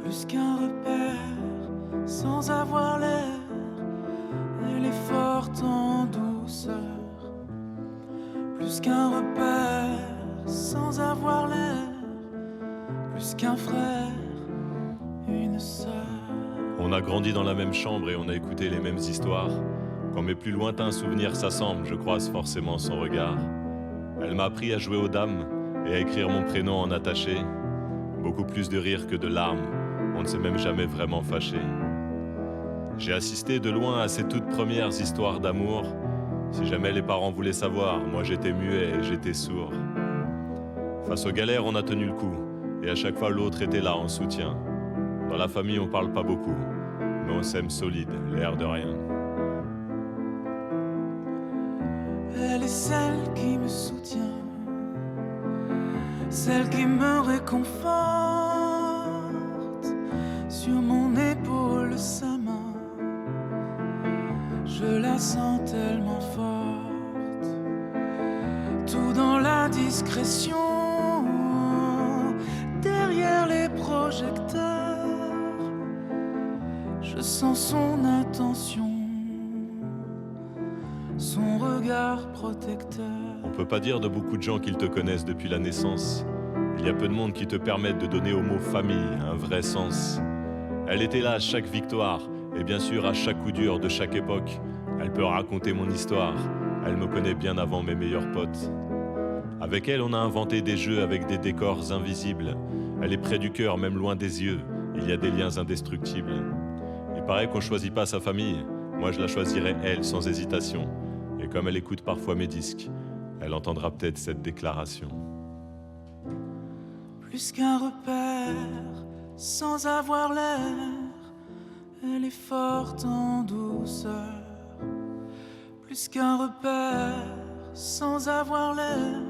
plus qu'un repère, sans avoir l'air. Elle est forte en douceur, plus qu'un repère, sans avoir l'air, plus qu'un frère, une sœur. On a grandi dans la même chambre et on a écouté les mêmes histoires. Quand mes plus lointains souvenirs s'assemblent, je croise forcément son regard. Elle m'a appris à jouer aux dames et à écrire mon prénom en attaché. Beaucoup plus de rire que de larmes, on ne s'est même jamais vraiment fâché. J'ai assisté de loin à ces toutes premières histoires d'amour. Si jamais les parents voulaient savoir, moi j'étais muet et j'étais sourd. Face aux galères, on a tenu le coup, et à chaque fois l'autre était là en soutien. Dans la famille, on parle pas beaucoup, mais on s'aime solide, l'air de rien. Elle est celle qui me soutient, celle qui me réconforte. Sur mon épaule, sa main, je la sens tellement forte. Tout dans la discrétion, derrière les projecteurs, je sens son attention, son regard protecteur. On peut pas dire de beaucoup de gens qu'ils te connaissent depuis la naissance. Il y a peu de monde qui te permettent de donner au mot famille un vrai sens. Elle était là à chaque victoire, et bien sûr à chaque coup dur de chaque époque. Elle peut raconter mon histoire, elle me connaît bien avant mes meilleurs potes. Avec elle, on a inventé des jeux avec des décors invisibles. Elle est près du cœur, même loin des yeux. Il y a des liens indestructibles. Il paraît qu'on choisit pas sa famille. Moi, je la choisirais elle, sans hésitation. Et comme elle écoute parfois mes disques, elle entendra peut-être cette déclaration. Plus qu'un repère, sans avoir l'air, elle est forte en douceur. Plus qu'un repère, sans avoir l'air,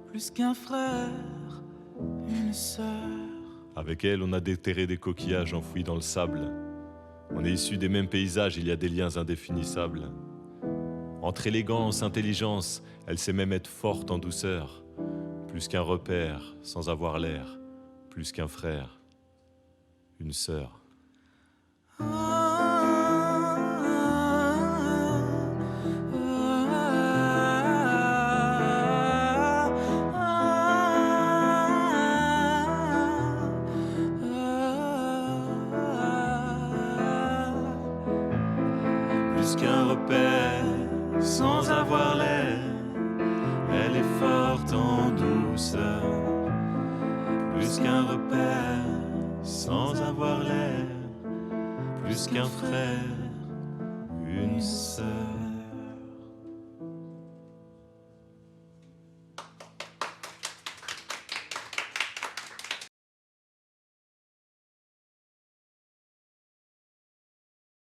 plus qu'un frère, une sœur. Avec elle, on a déterré des coquillages enfouis dans le sable. On est issus des mêmes paysages, il y a des liens indéfinissables. Entre élégance, intelligence, elle sait même être forte en douceur. Plus qu'un repère, sans avoir l'air, plus qu'un frère, une sœur. Plus qu'un repère, sans avoir l'air, elle est forte en douceur. Plus qu'un repère, sans avoir l'air, plus qu'un frère, une sœur.